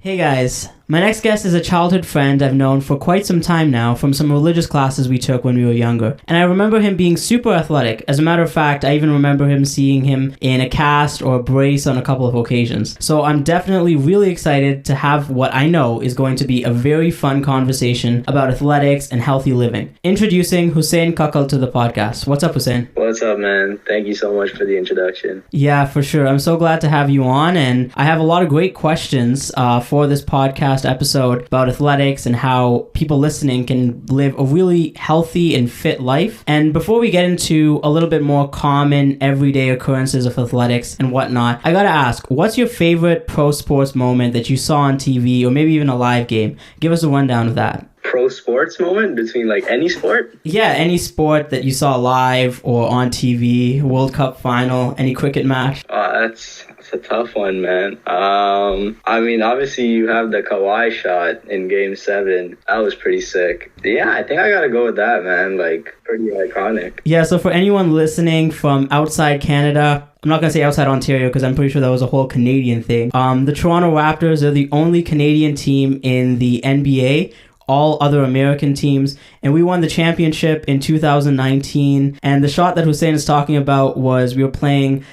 Hey guys, my next guest is a childhood friend I've known for quite some time now from some religious classes we took when we were younger. And I remember him being super athletic. As a matter of fact, I even remember seeing him in a cast or a brace on a couple of occasions. So I'm definitely really excited to have what I know is going to be a very fun conversation about athletics and healthy living. Introducing Houssein Kakal to the podcast. What's up, Houssein? What's up, man? Thank you so much for the introduction. Yeah, for sure. I'm so glad to have you on, and I have a lot of great questions for this podcast episode about athletics and how people listening can live a really healthy and fit life. And before we get into a little bit more common everyday occurrences of athletics and whatnot, I gotta ask, what's your favorite pro sports moment that you saw on TV or maybe even a live game? Give us a rundown of that. Pro sports moment between like any sport? Yeah, any sport that you saw live or on TV, World Cup final, any cricket match. That's a tough one, man. I mean, obviously you have the Kawhi shot in Game 7. That was pretty sick. Yeah, I think I gotta go with that, man. Like, pretty iconic. Yeah, so for anyone listening from outside Canada, I'm not going to say outside Ontario because I'm pretty sure that was a whole Canadian thing. The Toronto Raptors are the only Canadian team in the NBA, all other American teams, and we won the championship in 2019. And the shot that Houssein is talking about was we were playing...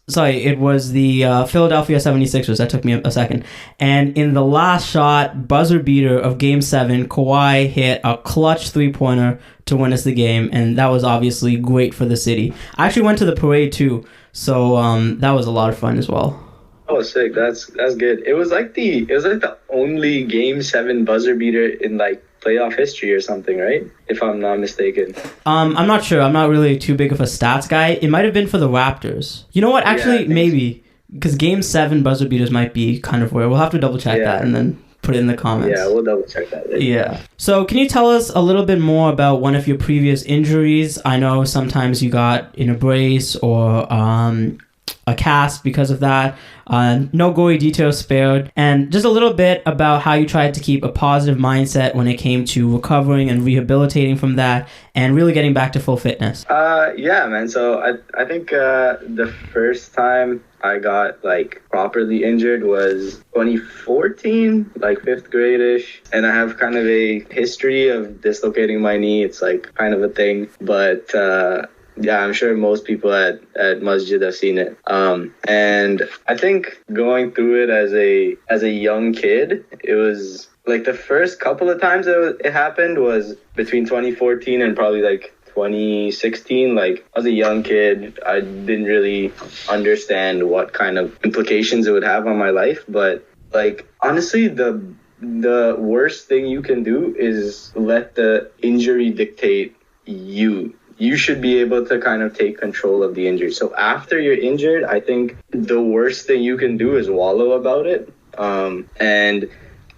it was the Philadelphia 76ers. That took me a second. And in the last shot, buzzer beater of Game 7, Kawhi hit a clutch three-pointer to win us the game, and that was obviously great for the city. I actually went to the parade too, so that was a lot of fun as well. Oh, sick. That's good. It was like the only Game 7 buzzer beater in like playoff history or something, right? If I'm not mistaken. I'm not sure. I'm not really too big of a stats guy. It might have been for the Raptors. You know what? Actually, yeah, maybe. Because Game 7 buzzer beaters might be kind of rare. We'll have to double check that and then put it in the comments. Yeah, we'll double check that later. Yeah. So can you tell us a little bit more about one of your previous injuries? I know sometimes you got in a brace or a cast because of that. No gory details spared. And just a little bit about how you tried to keep a positive mindset when it came to recovering and rehabilitating from that and really getting back to full fitness. Yeah, man. So I think the first time I got like properly injured was 2014, like 5th grade-ish. And I have kind of a history of dislocating my knee. It's like kind of a thing. But yeah, I'm sure most people at Masjid have seen it. And I think going through it as a young kid, it was like the first couple of times it happened was between 2014 and probably like 2016. Like, I was a young kid. I didn't really understand what kind of implications it would have on my life. But like, honestly, the worst thing you can do is let the injury dictate you. You should be able to kind of take control of the injury. So after you're injured, I think the worst thing you can do is wallow about it. And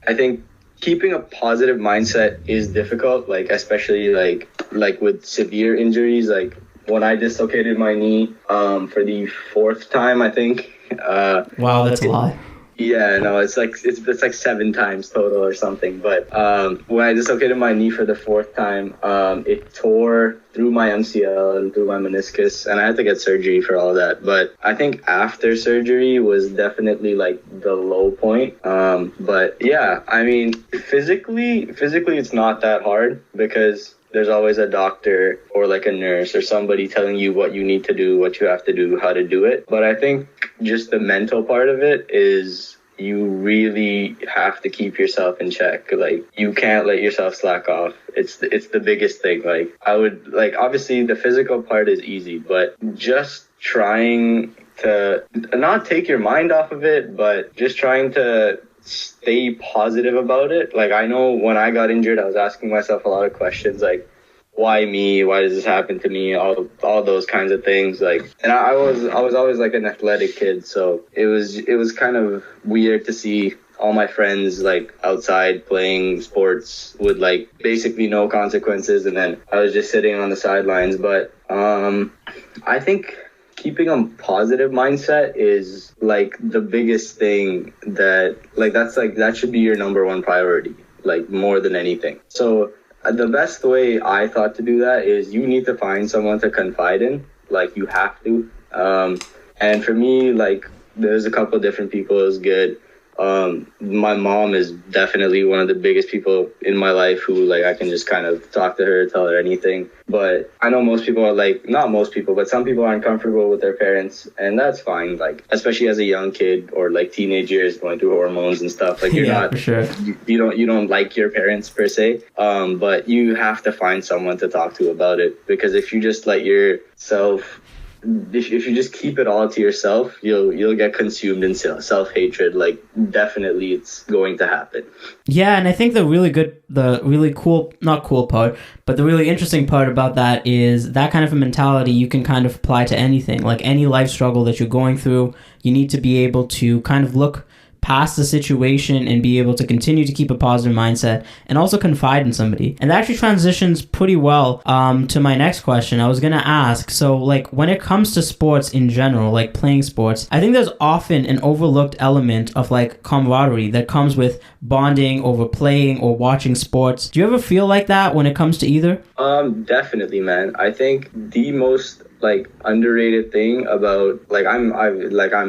I think keeping a positive mindset is difficult, like especially like with severe injuries. Like when I dislocated my knee for the 4th time, I think. Wow, that's a lot. Yeah, no, it's like 7 times total or something. But when I dislocated my knee for the 4th time, it tore through my MCL and through my meniscus, and I had to get surgery for all that. But I think after surgery was definitely like the low point. But yeah, I mean, physically, it's not that hard because there's always a doctor or like a nurse or somebody telling you what you need to do, what you have to do, how to do it. But I think just the mental part of it is you really have to keep yourself in check. Like, you can't let yourself slack off. It's the biggest thing. Like, I would, like, obviously the physical part is easy, but just trying to not take your mind off of it, but just trying to stay positive about it. Like, I know when I got injured, I was asking myself a lot of questions, like, why me? Why does this happen to me? All those kinds of things. Like, and I was always like an athletic kid, so it was kind of weird to see all my friends like outside playing sports with like basically no consequences, and then I was just sitting on the sidelines. But I think keeping a positive mindset is like the biggest thing that should be your number one priority, like more than anything. So the best way I thought to do that is you need to find someone to confide in. Like, you have to. And for me, like, there's a couple of different people. It was good. My mom is definitely one of the biggest people in my life who like I can just kind of talk to her, tell her anything. But I know most people are like, not most people, but some people aren't comfortable with their parents, and that's fine. Like, especially as a young kid or like teenage years going through hormones and stuff. Like, you're not, for sure. You don't like your parents per se. But you have to find someone to talk to about it, because if you just let yourself, if you just keep it all to yourself, you'll get consumed in self-hatred. Like, definitely it's going to happen. Yeah, and I think the really cool, not cool part, but the really interesting part about that is that kind of a mentality you can kind of apply to anything. Like any life struggle that you're going through, you need to be able to kind of look past the situation and be able to continue to keep a positive mindset and also confide in somebody. And that actually transitions pretty well to my next question. I was going to ask, so like when it comes to sports in general, like playing sports, I think there's often an overlooked element of like camaraderie that comes with bonding over playing or watching sports. Do you ever feel like that when it comes to either? Definitely, man. I think the most like underrated thing about like I'm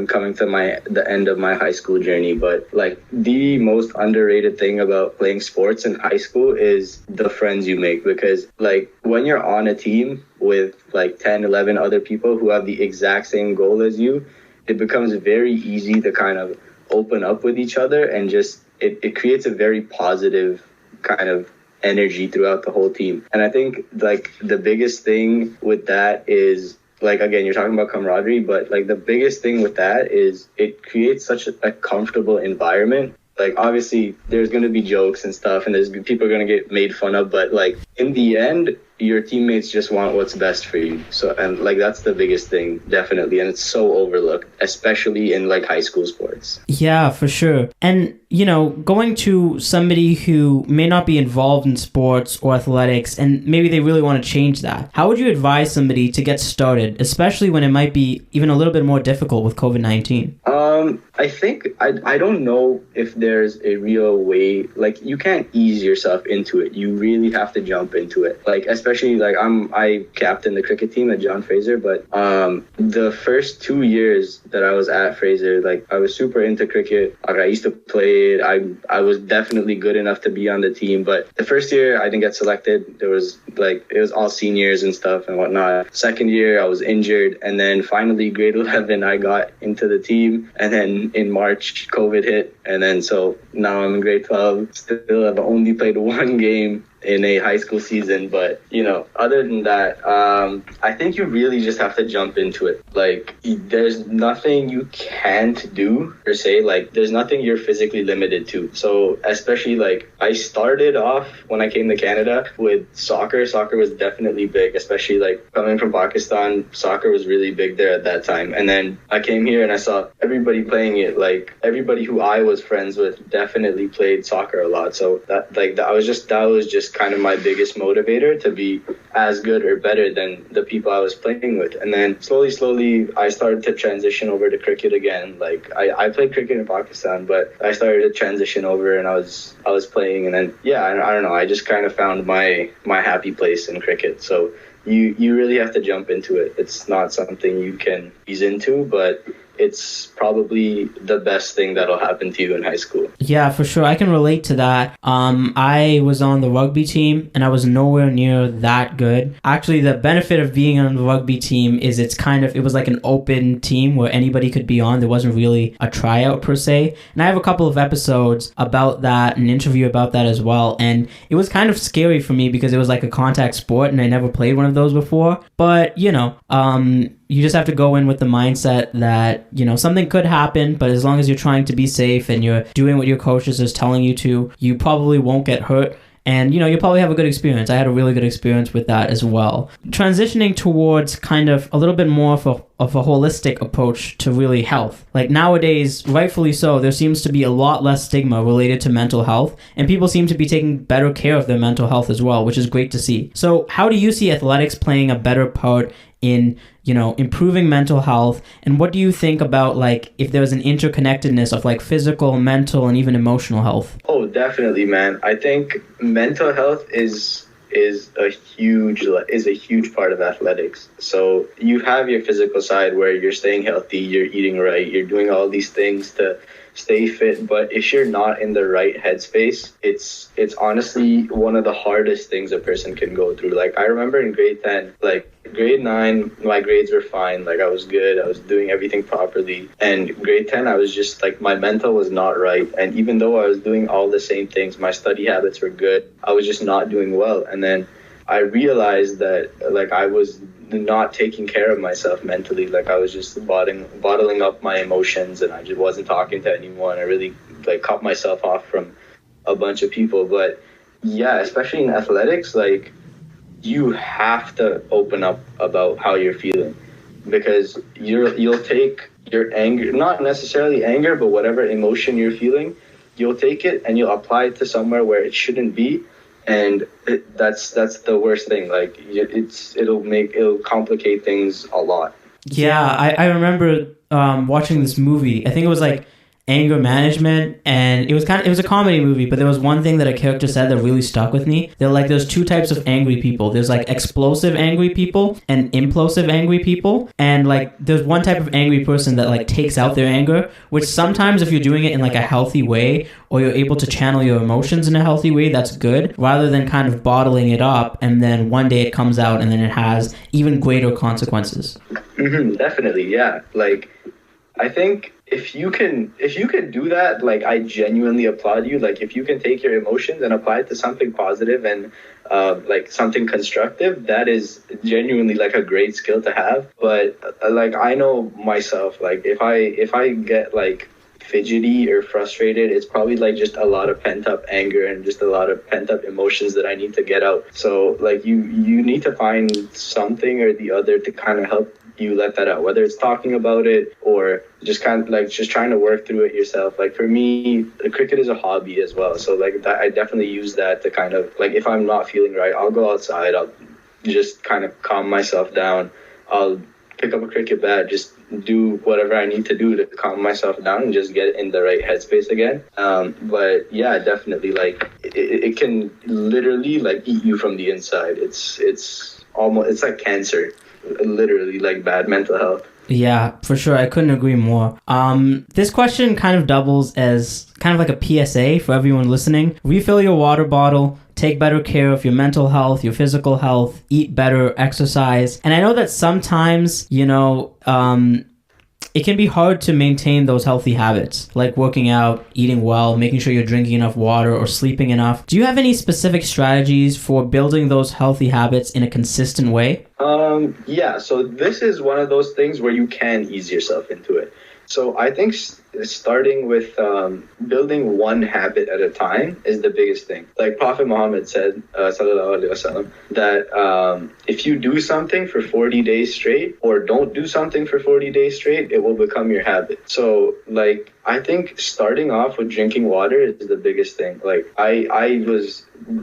coming to the end of my high school journey, but like the most underrated thing about playing sports in high school is the friends you make, because like when you're on a team with like 10, 11 other people who have the exact same goal as you, it becomes very easy to kind of open up with each other, and just it creates a very positive kind of energy throughout the whole team. And I think like the biggest thing with that is, like, again, you're talking about camaraderie, but like the biggest thing with that is it creates such a comfortable environment. Like, obviously there's going to be jokes and stuff, and there's people are going to get made fun of, but like in the end, your teammates just want what's best for you. So, and like that's the biggest thing, definitely, and it's so overlooked, especially in like high school sports. Yeah, for sure. And you know, going to somebody who may not be involved in sports or athletics, and maybe they really want to change that, how would you advise somebody to get started, especially when it might be even a little bit more difficult with COVID-19? I think I don't know if there's a real way. Like, you can't ease yourself into it. You really have to jump into it. Like, especially like I captain the cricket team at John Fraser, but the first 2 years that I was at Fraser, like I was super into cricket. Like, I used to play it. I was definitely good enough to be on the team, but the first year I didn't get selected. There was like, it was all seniors and stuff and whatnot. Second year I was injured, and then finally grade 11 I got into the team, and then in March COVID hit, and then so now I'm in grade 12. Still have only played one game in a high school season, but you know, other than that, I think you really just have to jump into it. Like, there's nothing you can't do per se. Like, there's nothing you're physically limited to. So especially like I started off when I came to Canada with soccer. Soccer was definitely big, especially like coming from Pakistan. Soccer was really big there at that time, and then I came here and I saw everybody playing it. Like, everybody who I was friends with definitely played soccer a lot. So that was just kind of my biggest motivator to be as good or better than the people I was playing with. And then slowly I started to transition over to cricket again. Like, I played cricket in Pakistan, but I started to transition over, and I was playing, and then I don't know, I just kind of found my happy place in cricket. So you really have to jump into it. It's not something you can ease into, but it's probably the best thing that'll happen to you in high school. Yeah, for sure. I can relate to that. I was on the rugby team, and I was nowhere near that good. Actually, the benefit of being on the rugby team is it was like an open team where anybody could be on. There wasn't really a tryout per se. And I have a couple of episodes about that, an interview about that as well. And it was kind of scary for me because it was like a contact sport, and I never played one of those before. But, you know, you just have to go in with the mindset that, you know, something could happen, but as long as you're trying to be safe and you're doing what your coaches is telling you to, you probably won't get hurt. And, you know, you'll probably have a good experience. I had a really good experience with that as well. Transitioning towards kind of a little bit more of a holistic approach to really health. Like, nowadays, rightfully so, there seems to be a lot less stigma related to mental health, and people seem to be taking better care of their mental health as well, which is great to see. So how do you see athletics playing a better part in, you know, improving mental health? And what do you think about, like, if there's an interconnectedness of like physical, mental, and even emotional health? Oh, definitely, man. I think mental health is a huge part of athletics. So you have your physical side where you're staying healthy, you're eating right, you're doing all these things to stay fit, but if you're not in the right headspace, it's honestly one of the hardest things a person can go through. Like I remember in grade 10, like grade 9, my grades were fine. Like I was good. I was doing everything properly. And grade 10, I was just like, my mental was not right. And even though I was doing all the same things, my study habits were good, I was just not doing well. And then I realized that like I was not taking care of myself mentally. Like I was just bottling up my emotions, and I just wasn't talking to anyone. I really like cut myself off from a bunch of people. But yeah, especially in athletics, like you have to open up about how you're feeling, because you'll take your anger, not necessarily anger, but whatever emotion you're feeling, you'll take it and you'll apply it to somewhere where it shouldn't be. And that's the worst thing. Like it'll complicate things a lot. Yeah, I remember watching this movie. I think it was like Anger Management, and it was a comedy movie, but there was one thing that a character said that really stuck with me. They're like, there's two types of angry people. There's like explosive angry people and implosive angry people. And like there's one type of angry person that like takes out their anger, which sometimes if you're doing it in like a healthy way, or you're able to channel your emotions in a healthy way, that's good, rather than kind of bottling it up and then one day it comes out and then it has even greater consequences. Definitely, yeah. Like I think if you can do that, like I genuinely applaud you. Like if you can take your emotions and apply it to something positive and like something constructive, that is genuinely like a great skill to have. But like I know myself, like if I get like fidgety or frustrated, it's probably like just a lot of pent up anger and just a lot of pent up emotions that I need to get out. So like you need to find something or the other to kind of help you let that out, whether it's talking about it or just kind of like just trying to work through it yourself. Like for me, cricket is a hobby as well, so like that, I definitely use that to kind of like, if I'm not feeling right, I'll go outside, I'll just kind of calm myself down, I'll pick up a cricket bat, just do whatever I need to do to calm myself down and just get in the right headspace again. But yeah, definitely like it can literally like eat you from the inside. It's almost, it's like cancer, literally, like bad mental health. Yeah, for sure. I couldn't agree more. This question kind of doubles as kind of like a PSA for everyone listening. Refill your water bottle, take better care of your mental health, your physical health, eat better, exercise. And I know that sometimes, you know, it can be hard to maintain those healthy habits, like working out, eating well, making sure you're drinking enough water or sleeping enough. Do you have any specific strategies for building those healthy habits in a consistent way? Yeah, so this is one of those things where you can ease yourself into it. So I think starting with building one habit at a time is the biggest thing. Like Prophet Muhammad said, sallallahu alaihi wasallam, that if you do something for 40 days straight or don't do something for 40 days straight, it will become your habit. So like, I think starting off with drinking water is the biggest thing. Like I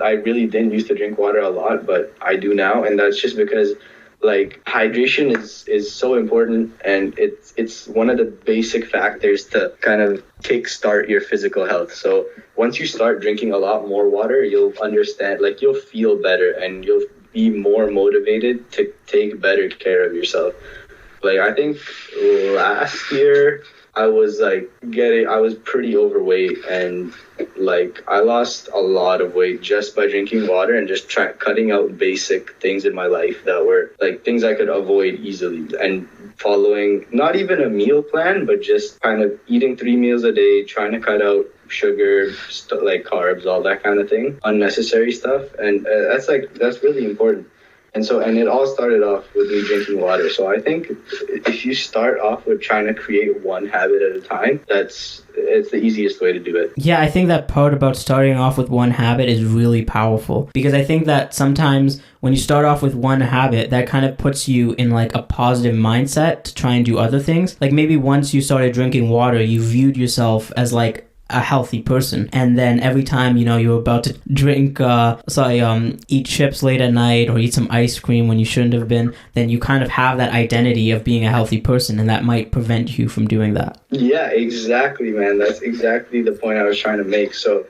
really didn't used to drink water a lot, but I do now. And that's just because like hydration is so important, and it's one of the basic factors to kind of kickstart your physical health. So once you start drinking a lot more water, you'll understand, like you'll feel better and you'll be more motivated to take better care of yourself. Like I think last year I was pretty overweight, and like I lost a lot of weight just by drinking water and just cutting out basic things in my life that were like things I could avoid easily, and following not even a meal plan, but just kind of eating 3 meals a day, trying to cut out sugar, like carbs, all that kind of thing, unnecessary stuff. And that's really important. And it all started off with me drinking water. So I think if you start off with trying to create one habit at a time, it's the easiest way to do it. Yeah, I think that part about starting off with one habit is really powerful, because I think that sometimes when you start off with one habit, that kind of puts you in like a positive mindset to try and do other things. Like maybe once you started drinking water, you viewed yourself as like a healthy person, and then every time, you know, you're about to drink eat chips late at night or eat some ice cream when you shouldn't have been, then you kind of have that identity of being a healthy person, and that might prevent you from doing that. Yeah, exactly, man. That's exactly the point I was trying to make. So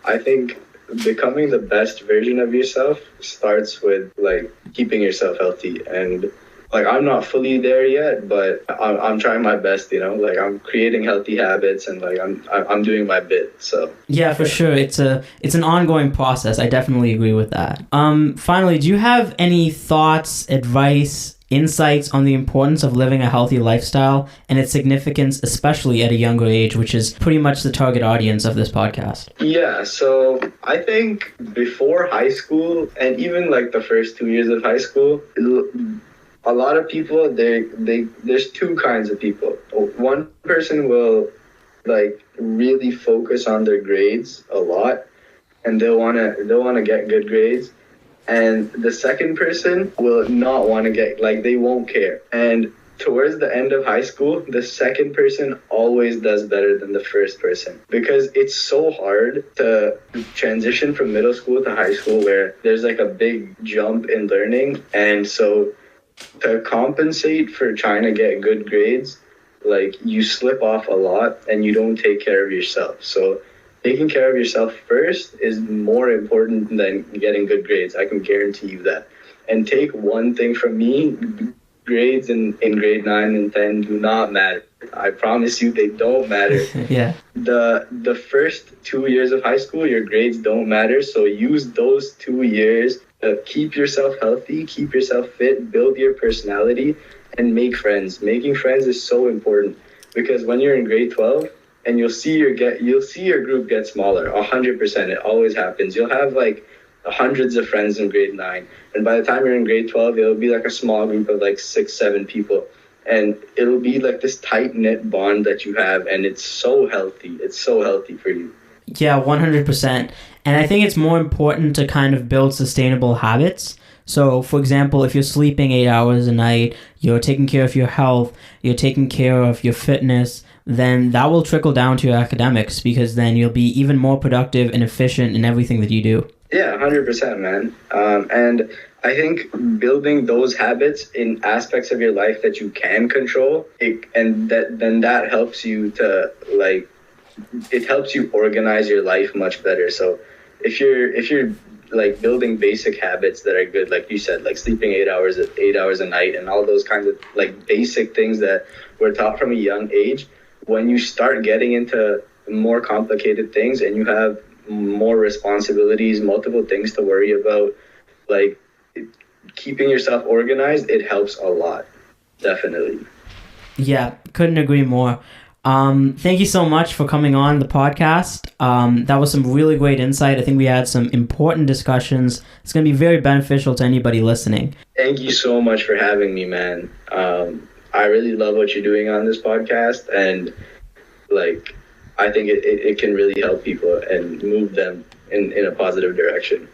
I think becoming the best version of yourself starts with like keeping yourself healthy, and like I'm not fully there yet, but I'm trying my best, like I'm creating healthy habits and like I'm doing my bit. So yeah, for sure. It's an ongoing process. I definitely agree with that. Finally, do you have any thoughts, advice, insights on the importance of living a healthy lifestyle and its significance, especially at a younger age, which is pretty much the target audience of this podcast? Yeah, so I think before high school and even like the first 2 years of high school, a lot of people, there's two kinds of people. One person will like really focus on their grades a lot, and they'll wanna get good grades. And the second person will not want to get, like, they won't care. And towards the end of high school, the second person always does better than the first person, because it's so hard to transition from middle school to high school where there's like a big jump in learning. And so to compensate for trying to get good grades, like you slip off a lot and you don't take care of yourself. So taking care of yourself first is more important than getting good grades. I can guarantee you that. And take one thing from me, grades in grade 9 and 10 do not matter. I promise you they don't matter. Yeah. The first 2 years of high school, your grades don't matter. So use those 2 years to keep yourself healthy, keep yourself fit, build your personality, and make friends. Making friends is so important, because when you're in grade 12, and you'll see your group get smaller. 100%, it always happens. You'll have like hundreds of friends in grade 9, and by the time you're in grade 12, it'll be like a small group of like 6-7 people, and it'll be like this tight knit bond that you have, and it's so healthy. It's so healthy for you. Yeah, 100%. And I think it's more important to kind of build sustainable habits. So, for example, if you're sleeping 8 hours a night, you're taking care of your health, you're taking care of your fitness, then that will trickle down to your academics, because then you'll be even more productive and efficient in everything that you do. Yeah, 100%, man. And I think building those habits in aspects of your life that you can control, that helps you to like, it helps you organize your life much better. So if you're like building basic habits that are good, like you said, like sleeping 8 hours a night and all those kinds of like basic things that we're taught from a young age, when you start getting into more complicated things and you have more responsibilities, multiple things to worry about, like keeping yourself organized, it helps a lot. Definitely. Yeah, couldn't agree more. Thank you so much for coming on the podcast. That was some really great insight. I think we had some important discussions. It's going to be very beneficial to anybody listening. Thank you so much for having me, man. I really love what you're doing on this podcast, and like I think it can really help people and move them in a positive direction.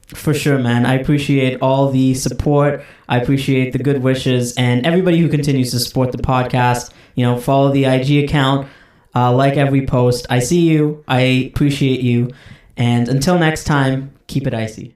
For sure, man. I appreciate all the support. I appreciate the good wishes, and everybody who continues to support the podcast. Follow the IG account, like every post. I see you. I appreciate you. And until next time, keep it icy.